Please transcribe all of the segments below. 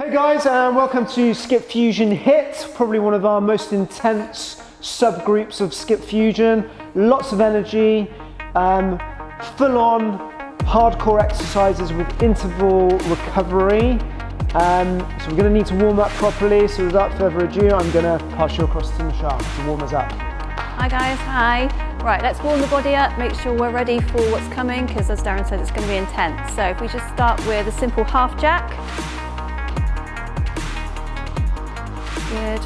Hey guys, and welcome to SkipFusion HIIT, probably one of our most intense subgroups of SkipFusion. Lots of energy, full-on hardcore exercises with interval recovery. So we're going to need to warm up properly, so without further ado, I'm going to pass you across to Michelle to warm us up. Hi guys, hi. Right, let's warm the body up, make sure we're ready for what's coming, because as Darren said, it's going to be intense. So if we just start with a simple half jack. Good.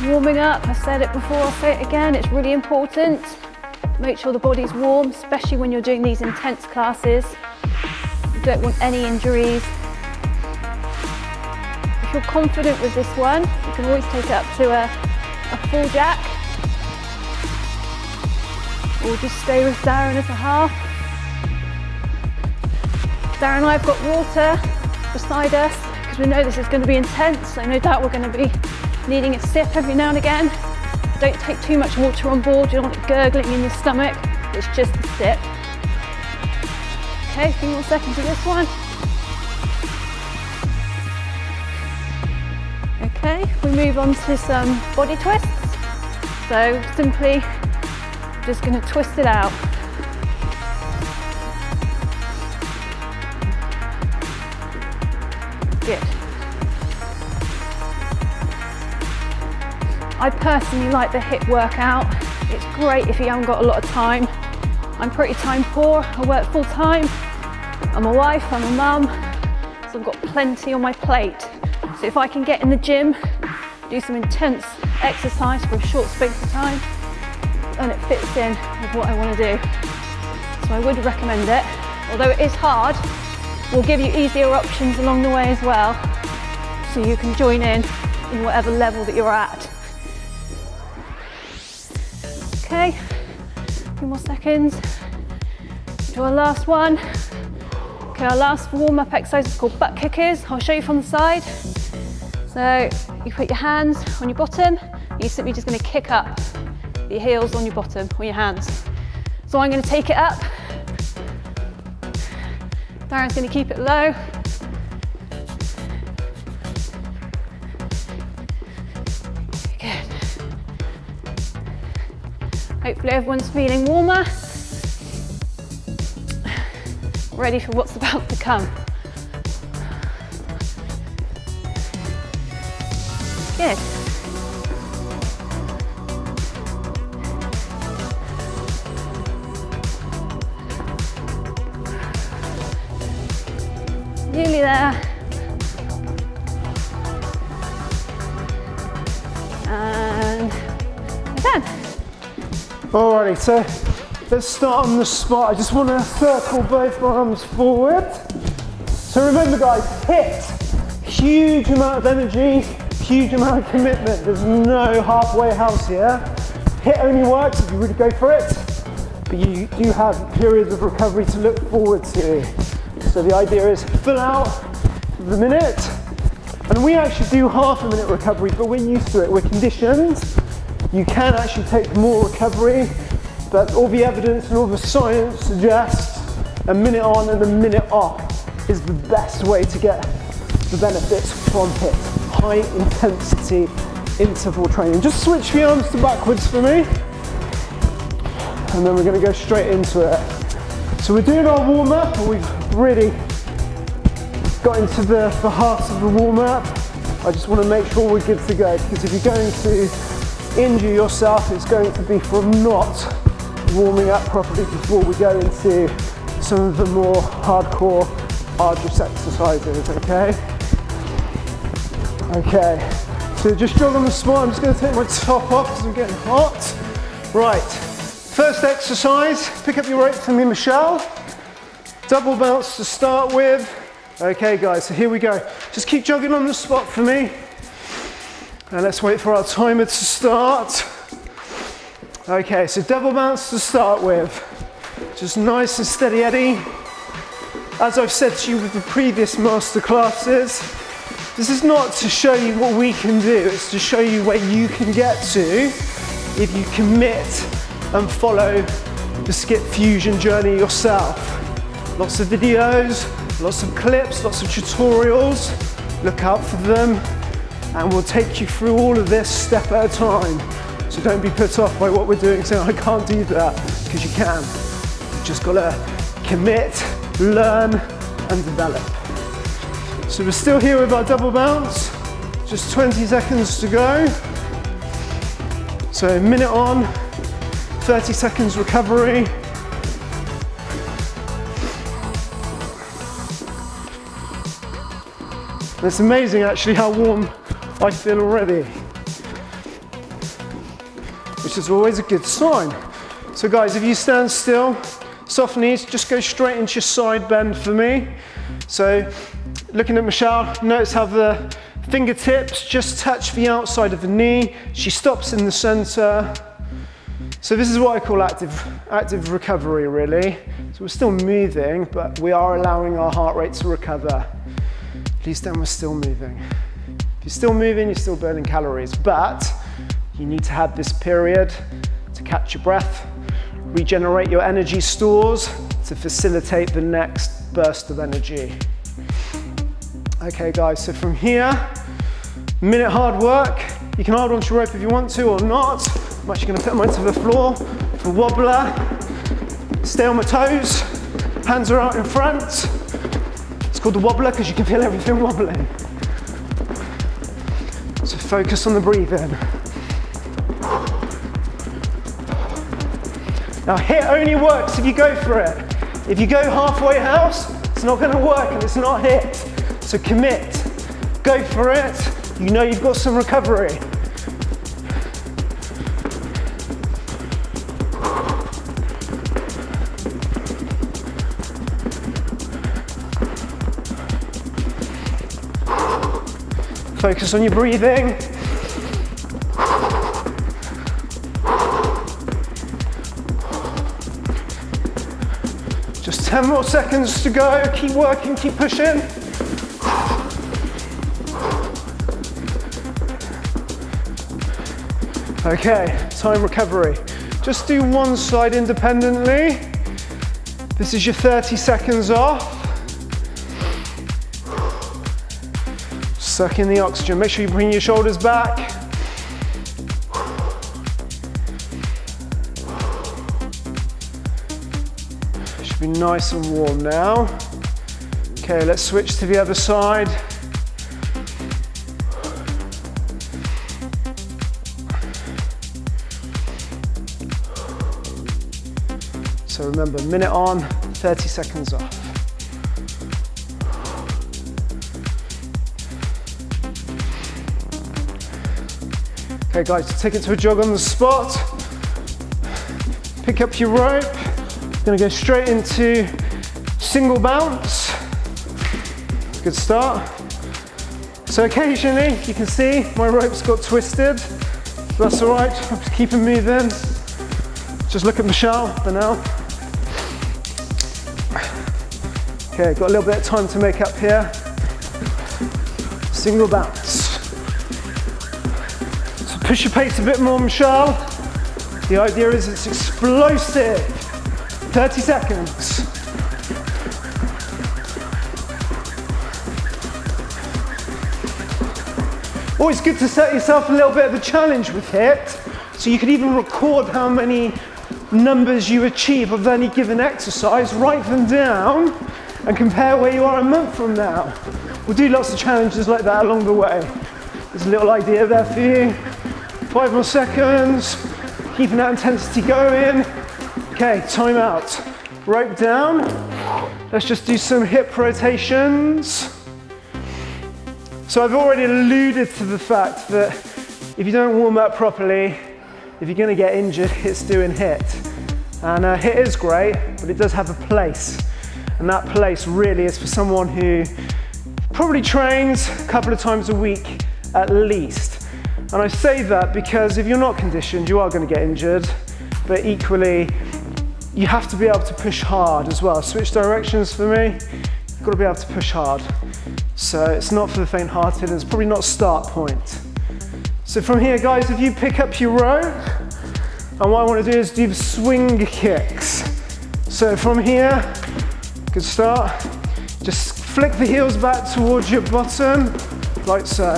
Warming up, I said it before, I'll say it again, it's really important. Make sure the body's warm, especially when you're doing these intense classes. You don't want any injuries. If you're confident with this one, you can always take it up to a full jack. Or just stay with Darren as a half. Darren and I have got water beside us because we know this is going to be intense. So no doubt we're going to be needing a sip every now and again. Don't take too much water on board, you don't want it gurgling in your stomach. It's just a sip. Okay, a few more seconds of this one. Okay, we move on to some body twists. So simply just going to twist it out. Good. I personally like the HIIT workout. It's great if you haven't got a lot of time. I'm pretty time poor. I work full time. I'm a wife, I'm a mum, so I've got plenty on my plate. So if I can get in the gym, do some intense exercise for a short space of time, and it fits in with what I want to do. So I would recommend it. Although it is hard, we'll give you easier options along the way as well, so you can join in whatever level that you're at. Okay, a few more seconds. Do our last one. Okay, our last warm-up exercise is called butt kickers. I'll show you from the side. So you put your hands on your bottom, you're simply just going to kick up your heels on your bottom or your hands. So I'm going to take it up. Darren's going to keep it low. Good. Hopefully everyone's feeling warmer. Ready for what's about to come. Good. Nearly there. And we're done. Alrighty, so let's start on the spot. I just want to circle both arms forward. So remember guys, HIIT, huge amount of energy, huge amount of commitment. There's no halfway house here. HIIT only works if you really go for it, but you do have periods of recovery to look forward to. So the idea is fill out the minute, and we actually do half a minute recovery, but we're used to it, we're conditioned. You can actually take more recovery, but all the evidence and all the science suggests a minute on and a minute off is the best way to get the benefits from HIIT. High intensity interval training. Just switch the arms to backwards for me, and then we're going to go straight into it. So we're doing our warm up, and we've really got into the heart of the warm up. I just want to make sure we're good to go, because if you're going to injure yourself, it's going to be from not warming up properly before we go into some of the more hardcore, arduous exercises, okay? Okay, so just jog on the spot. I'm just going to take my top off because I'm getting hot. Right, first exercise, pick up your rope for me, Michelle. Double bounce to start with. Okay guys, so here we go. Just keep jogging on the spot for me. And let's wait for our timer to start. Okay, so double bounce to start with. Just nice and steady Eddie. As I've said to you with the previous master classes, this is not to show you what we can do, it's to show you where you can get to if you commit and follow the SkipFusion journey yourself. Lots of videos, lots of clips, lots of tutorials, look out for them, and we'll take you through all of this step at a time. So don't be put off by what we're doing, saying, I can't do that, because you can. You've just got to commit, learn, and develop. So we're still here with our double bounce, just 20 seconds to go. So a minute on, 30 seconds recovery. And it's amazing actually how warm I feel already, which is always a good sign. So guys, if you stand still, soft knees, just go straight into your side bend for me. So looking at Michelle, notice how the fingertips just touch the outside of the knee. She stops in the center. So this is what I call active recovery, really. So we're still moving, but we are allowing our heart rate to recover. At least then we're still moving. If you're still moving, you're still burning calories, but you need to have this period to catch your breath, regenerate your energy stores to facilitate the next burst of energy. Okay guys, so from here, minute hard work. You can hold onto your rope if you want to or not. I'm actually gonna put mine to the floor for wobbler. Stay on my toes, hands are out in front. It's called the wobbler because you can feel everything wobbling. So focus on the breathing. Now HIIT only works if you go for it. If you go halfway house, it's not gonna work and it's not HIIT. So commit, go for it. You know you've got some recovery. Focus on your breathing. Just 10 more seconds to go. Keep working, keep pushing. Okay, time recovery. Just do one side independently. This is your 30 seconds off. Suck in the oxygen. Make sure you bring your shoulders back. Should be nice and warm now. Okay, let's switch to the other side. So remember, minute on, 30 seconds off. Okay guys, take it to a jog on the spot. Pick up your rope. Gonna go straight into single bounce. Good start. So occasionally, you can see my rope's got twisted. That's all right, I'm just keep it moving. Just look at Michelle for now. Okay, got a little bit of time to make up here. Single bounce. So push your pace a bit more, Michelle. The idea is it's explosive. 30 seconds. Always good to set yourself a little bit of a challenge with HIIT. So you could even record how many numbers you achieve of any given exercise, write them down, and compare where you are a month from now. We'll do lots of challenges like that along the way. There's a little idea there for you. 5 more seconds, keeping that intensity going. Okay, time out. Rope down. Let's just do some hip rotations. So I've already alluded to the fact that if you don't warm up properly, if you're going to get injured, it's doing HIIT. And HIIT is great, but it does have a place. And that place really is for someone who probably trains a couple of times a week at least. And I say that because if you're not conditioned, you are going to get injured, but equally, you have to be able to push hard as well. Switch directions for me, you've got to be able to push hard. So it's not for the faint-hearted, and it's probably not a start point. So from here, guys, if you pick up your rope, and what I want to do is do the swing kicks. So from here, good start. Just flick the heels back towards your bottom. like so.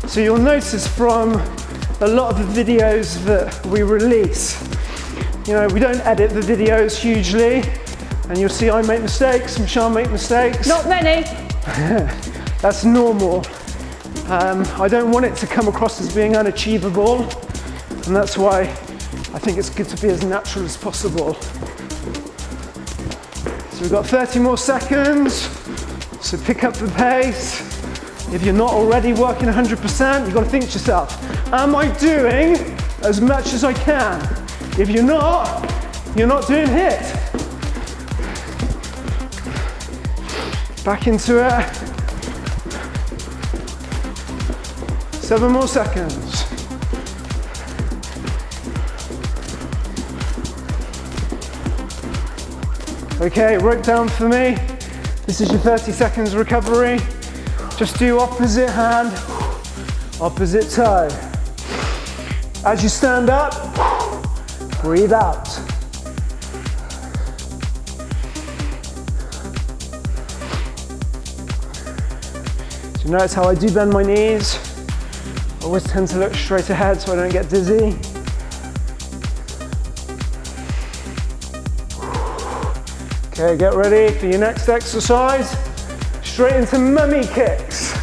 So you'll notice from a lot of the videos that we release, you know, we don't edit the videos hugely, and you'll see I make mistakes, Michelle make mistakes. Not many. That's normal. I don't want it to come across as being unachievable, and that's why I think it's good to be as natural as possible. So we've got 30 more seconds, so pick up the pace. If you're not already working 100%, you've got to think to yourself, am I doing as much as I can? If you're not doing HIIT. Back into it. 7 more seconds. Okay, rope down for me. This is your 30 seconds recovery. Just do opposite hand, opposite toe. As you stand up, breathe out. So notice how I do bend my knees. I always tend to look straight ahead so I don't get dizzy. Okay, get ready for your next exercise. Straight into mummy kicks.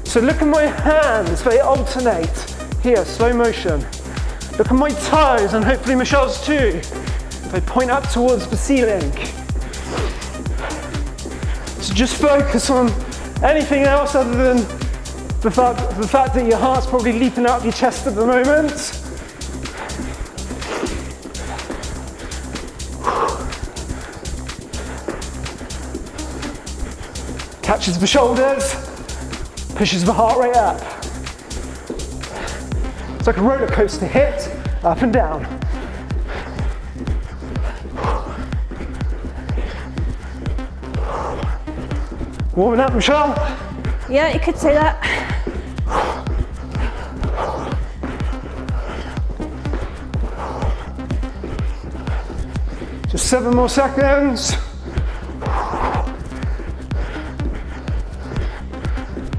So look at my hands, they alternate. Here, slow motion. Look at my toes, and hopefully Michelle's too. They point up towards the ceiling. So just focus on anything else other than the fact that your heart's probably leaping out of your chest at the moment. Catches the shoulders, pushes the heart rate up. It's like a roller coaster hit, up and down. Warming up, Michelle? Yeah, you could say that. Just 7 more seconds.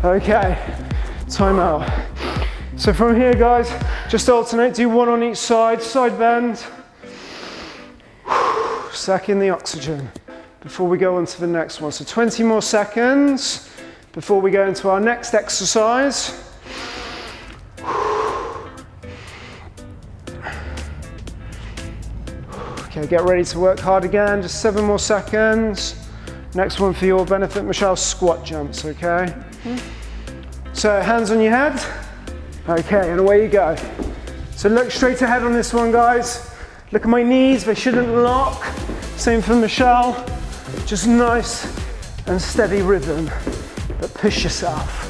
Okay, time out. So from here, guys, just alternate, do one on each side, side bend. Suck in the oxygen before we go on to the next one. So 20 more seconds before we go into our next exercise. Okay, get ready to work hard again, just 7 more seconds. Next one for your benefit, Michelle, squat jumps, okay? So hands on your head. Okay, and away you go. So look straight ahead on this one, guys. Look at my knees, they shouldn't lock. Same for Michelle. Just nice and steady rhythm, but push yourself.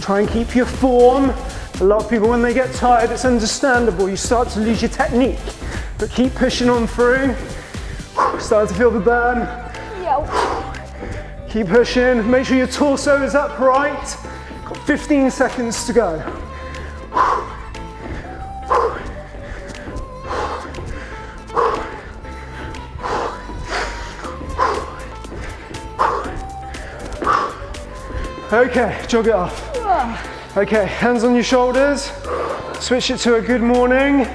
Try and keep your form. A lot of people, when they get tired, it's understandable. You start to lose your technique, but keep pushing on through. Starting to feel the burn. Yeah. Keep pushing. Make sure your torso is upright. Got 15 seconds to go. Okay, jog it off. Okay, hands on your shoulders. Switch it to a good morning.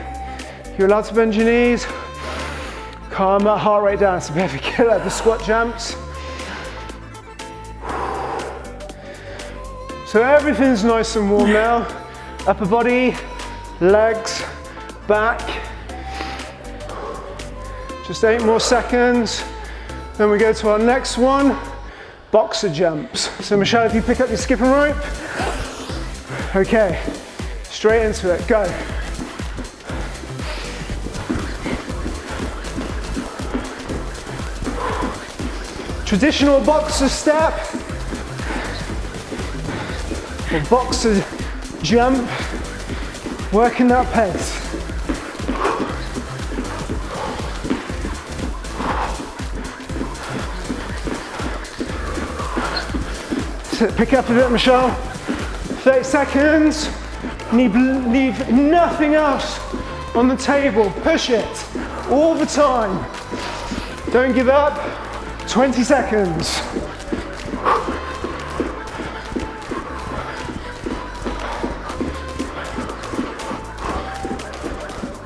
You're allowed to bend your knees. Calm that heart rate down. It's a bit of a killer, the squat jumps. So everything's nice and warm now. Upper body, legs, back. Just 8 more seconds. Then we go to our next one. Boxer jumps. So Michelle, if you pick up your skipping rope. Okay, straight into it, go. Traditional boxer step, or boxer jump, working that pace. That's it, pick up a bit, Michelle. 30 seconds. Leave nothing else on the table. Push it all the time. Don't give up. 20 seconds.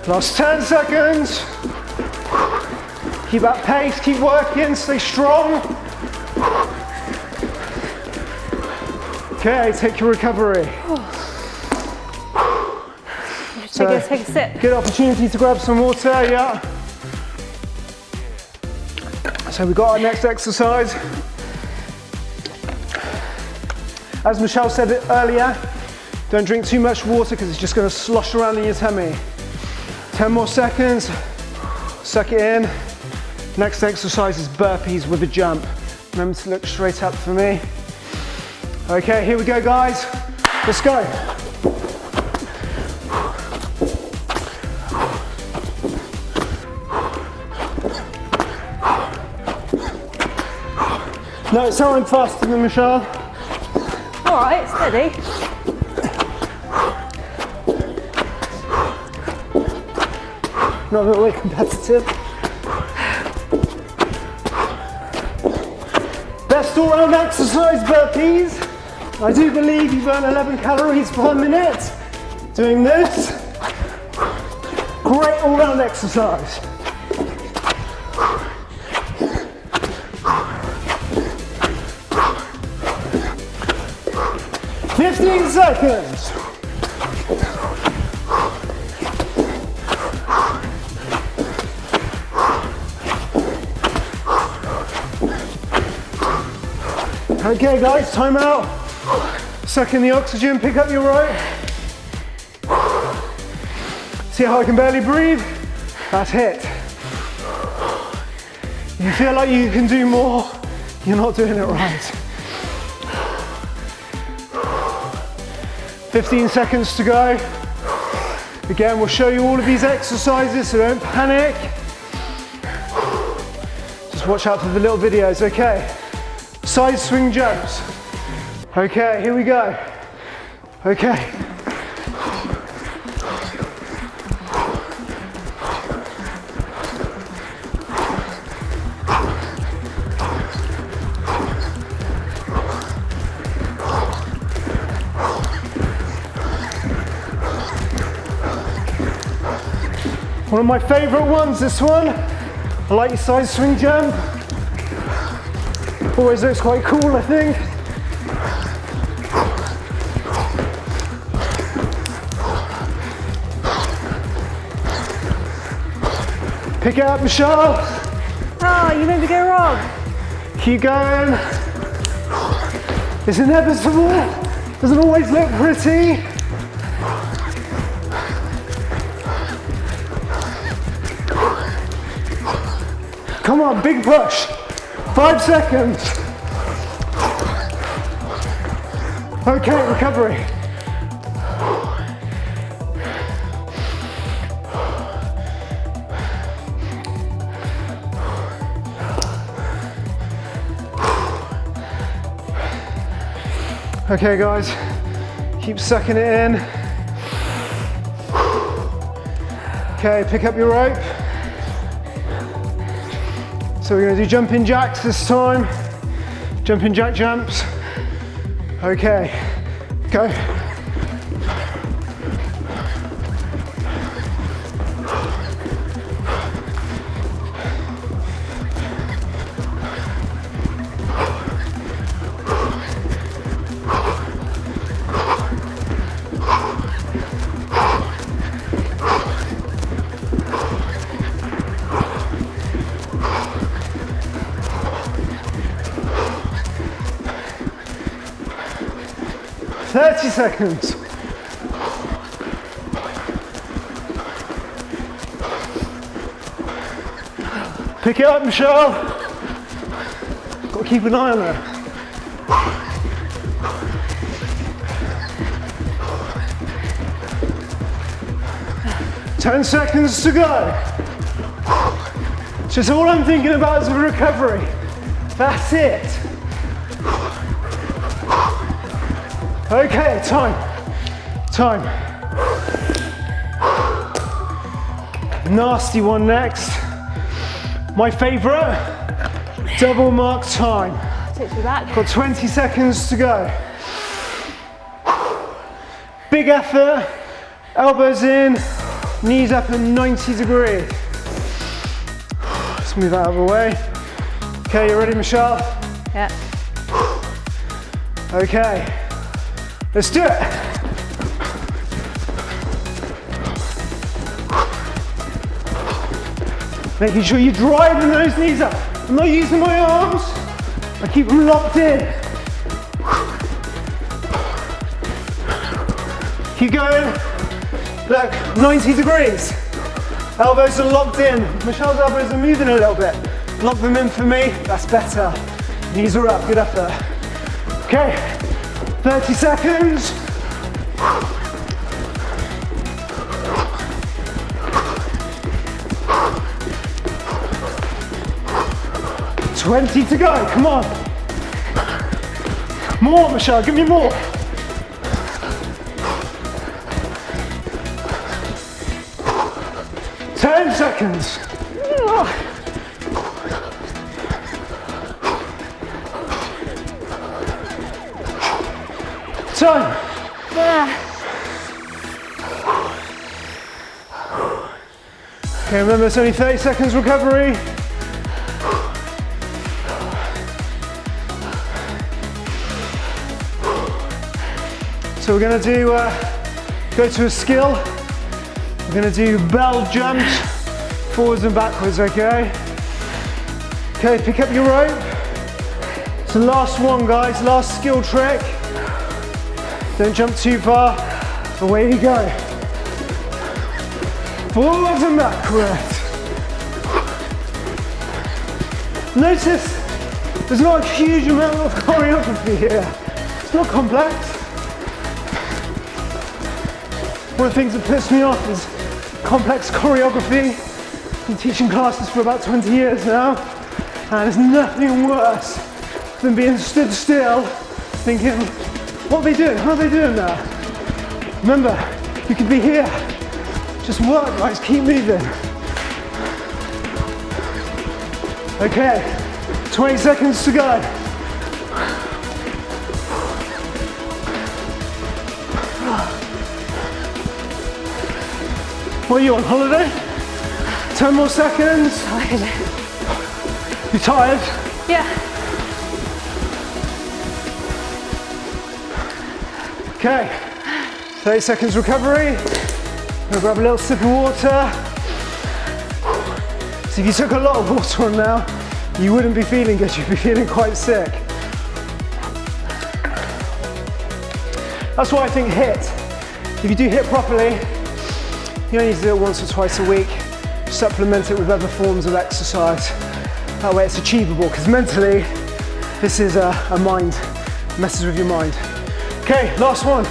Last 10 seconds. Keep that pace, keep working, stay strong. Okay, take your recovery. Take a sip. Good opportunity to grab some water, yeah. So we've got our next exercise. As Michelle said earlier, don't drink too much water because it's just going to slosh around in your tummy. 10 more seconds, suck it in. Next exercise is burpees with a jump. Remember to look straight up for me. Okay, here we go, guys. Let's go. No, it's sounding faster than Michelle. All right, steady. Not really competitive. Best all-round exercise, burpees. I do believe you burn 11 calories per minute doing this. Great all-round exercise. "15 seconds. Okay guys, time out. Suck in the oxygen, pick up your rope. See how I can barely breathe? That's HIIT. If you feel like you can do more, you're not doing it right. 15 seconds to go. Again, we'll show you all of these exercises, so don't panic. Just watch out for the little videos, okay? Side swing jumps. Okay, here we go. Okay. One of my favorite ones, this one. I like your side swing jump. Always looks quite cool, I think. Pick it up, Michelle. Oh, you made me go wrong. Keep going. It's inevitable. Doesn't always look pretty. Come on, big push. 5 seconds. Okay, recovery. Okay guys, keep sucking it in. Okay, pick up your rope. So we're going to do jumping jacks this time. Jumping jack jumps. Okay, go. Seconds. Pick it up, Michelle. Got to keep an eye on her. Ten seconds to go. Just all I'm thinking about is the recovery. That's it. Okay, time. Nasty one next. My favorite, double mark time. Takes me back. Got 20 seconds to go. Big effort, elbows in, knees up at 90 degrees. Let's move that out of the way. Okay, you ready, Michelle? Yeah. Okay, let's do it. Making sure you're driving those knees up. I'm not using my arms, I keep them locked in. Keep going. Look, 90 degrees. Elbows are locked in. Michelle's elbows are moving a little bit. Lock them in for me, that's better. Knees are up, good effort. Okay, 30 seconds. $20 to go, come on. More, Michelle, give me more. Ten seconds. Time. Okay, remember it's only 30 seconds recovery. So we're going to do, go to a skill. We're going to do bell jumps, forwards and backwards, okay? Okay, pick up your rope. It's the last one, guys, last skill trick. Don't jump too far, away you go. Forwards and backwards. Notice there's not a huge amount of choreography here. It's not complex. One of the things that puts me off is complex choreography. I've been teaching classes for about 20 years now, and there's nothing worse than being stood still, thinking, what are they doing? How are they doing that? Remember, you could be here. Just work, guys, keep moving. Okay, 20 seconds to go. What are you on holiday? 10 more seconds. You tired? Yeah. Okay, 30 seconds recovery. I'll grab a little sip of water. So if you took a lot of water on now, you wouldn't be feeling good, you'd be feeling quite sick. That's why I think HIIT. If you do HIIT properly, you only need to do it once or twice a week. Supplement it with other forms of exercise. That way it's achievable, because mentally, this is a mind, messes with your mind. Okay, last one.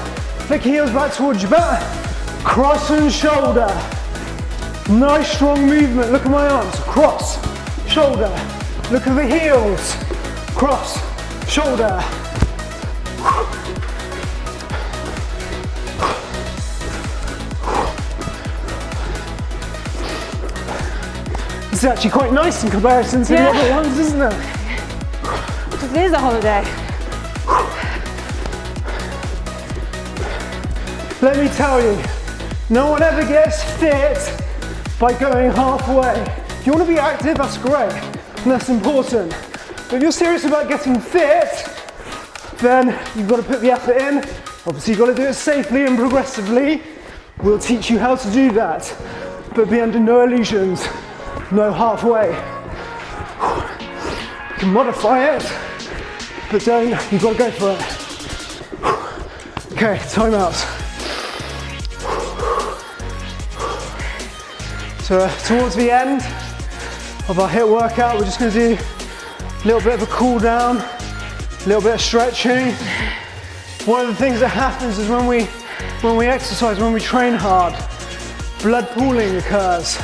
Flick heels back towards your back. Cross and shoulder. Nice strong movement. Look at my arms. Cross, shoulder. Look at the heels. Cross, shoulder. This is actually quite nice in comparison to the other ones, isn't it? It is a holiday. Let me tell you, no one ever gets fit by going halfway. If you want to be active, that's great, and that's important. But if you're serious about getting fit, then you've got to put the effort in. Obviously, you've got to do it safely and progressively. We'll teach you how to do that, but be under no illusions, no halfway. You can modify it, but you've got to go for it. Okay, timeouts. So towards the end of our HIIT workout, we're just going to do a little bit of a cool down, a little bit of stretching. One of the things that happens is when we exercise, when we train hard, blood pooling occurs.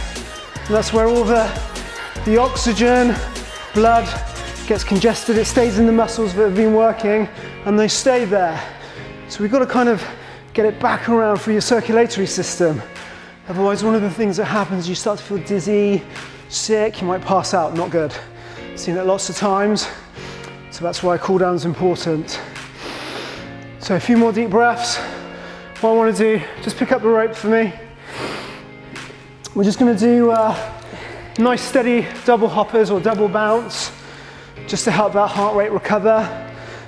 And that's where all the oxygen, blood gets congested, it stays in the muscles that have been working, and they stay there. So we've got to kind of get it back around through your circulatory system. Otherwise, one of the things that happens, you start to feel dizzy, sick, you might pass out, not good. I've seen it lots of times, so that's why cool down is important. So a few more deep breaths. What I want to do, just pick up the rope for me. We're just going to do nice steady double hoppers or double bounce, just to help that heart rate recover.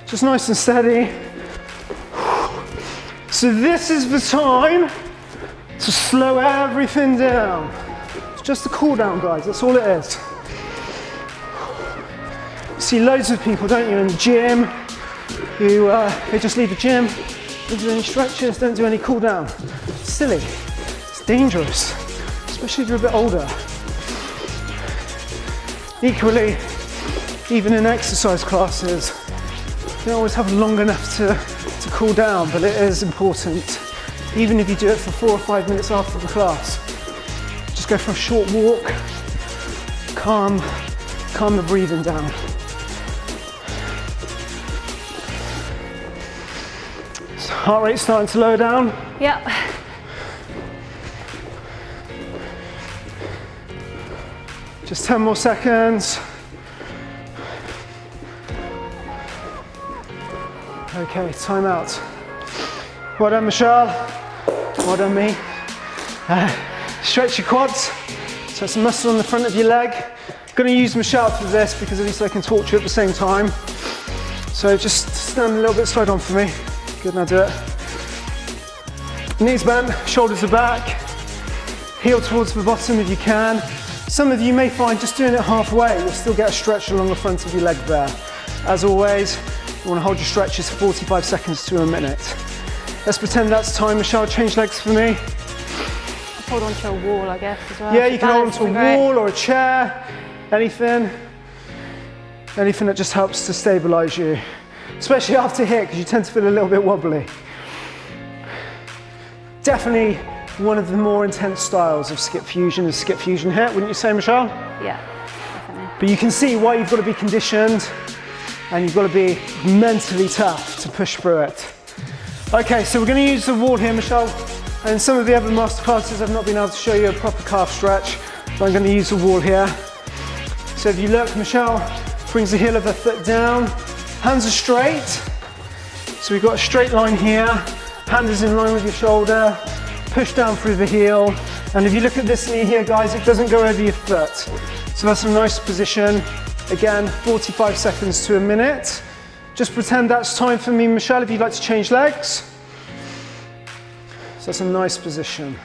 Just nice and steady. So this is the time to slow everything down. It's just a cool down, guys, that's all it is. You see loads of people, don't you, in the gym, who they just leave the gym, don't do any stretches, don't do any cool down. It's silly, it's dangerous, especially if you're a bit older. Equally, even in exercise classes, you don't always have long enough to cool down, but it is important. Even if you do it for 4 or 5 minutes after the class, just go for a short walk, calm the breathing down. So heart rate's starting to low down. Yep. Just 10 more seconds. Okay, time out. Well done, Michelle. Well done, me. Stretch your quads. So some muscle on the front of your leg. I'm going to use Michelle for this because at least I can talk to you at the same time. So just stand a little bit side on for me. Good, now do it. Knees bent, shoulders are back. Heel towards the bottom if you can. Some of you may find just doing it halfway, you'll still get a stretch along the front of your leg there. As always, you want to hold your stretches for 45 seconds to a minute. Let's pretend that's time. Michelle, change legs for me. Hold on to a wall, I guess, as well. Yeah, you can hold on to a wall or a chair, anything that just helps to stabilize you, especially after HIIT, because you tend to feel a little bit wobbly. Definitely one of the more intense styles of SkipFusion is SkipFusion HIIT, wouldn't you say, Michelle? Yeah, definitely. But you can see why you've got to be conditioned and you've got to be mentally tough to push through it. Okay, so we're going to use the wall here, Michelle. And in some of the other masterclasses, I've not been able to show you a proper calf stretch, so I'm going to use the wall here. So if you look, Michelle brings the heel of her foot down, hands are straight. So we've got a straight line here, hand is in line with your shoulder, push down through the heel. And if you look at this knee here, guys, it doesn't go over your foot. So that's a nice position. Again, 45 seconds to a minute. Just pretend that's time for me, Michelle, if you'd like to change legs. So that's a nice position.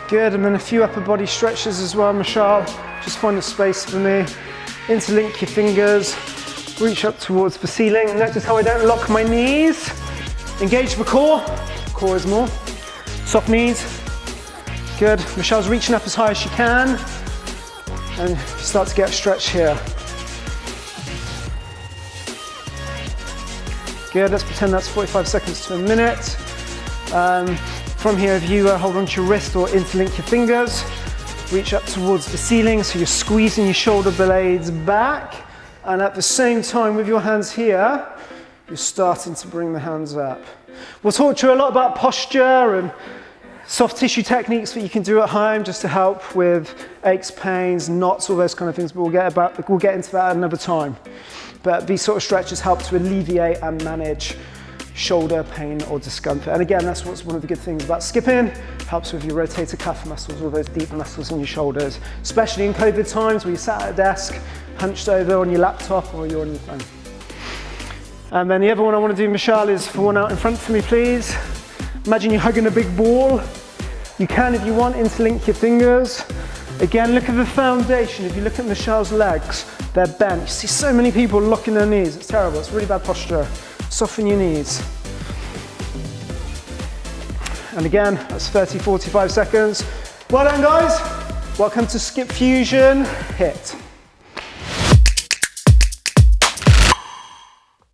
Good, and then a few upper body stretches as well, Michelle. Just find a space for me. Interlink your fingers, reach up towards the ceiling. Notice how I don't lock my knees. Engage the core. Core is more. Soft knees. Good. Michelle's reaching up as high as she can. And you start to get a stretch here. Good. Let's pretend that's 45 seconds to a minute. From here, if you hold onto your wrist or interlink your fingers, reach up towards the ceiling, so you're squeezing your shoulder blades back. And at the same time, with your hands here, you're starting to bring the hands up. We'll talk to you a lot about posture and soft tissue techniques that you can do at home just to help with aches, pains, knots, all those kind of things, but we'll get into that another time. But these sort of stretches help to alleviate and manage shoulder pain or discomfort. And again, that's what's one of the good things about skipping. Helps with your rotator cuff muscles, all those deep muscles in your shoulders, especially in COVID times where you sat at a desk, hunched over on your laptop or you're on your phone. And then the other one I want to do, Michelle, is for one out in front for me, please. Imagine you're hugging a big ball. You can, if you want, interlink your fingers. Again, look at the foundation. If you look at Michelle's legs, they're bent. You see so many people locking their knees. It's terrible. It's really bad posture. Soften your knees. And again, that's 30, 45 seconds. Well done, guys. Welcome to SkipFusion HIIT.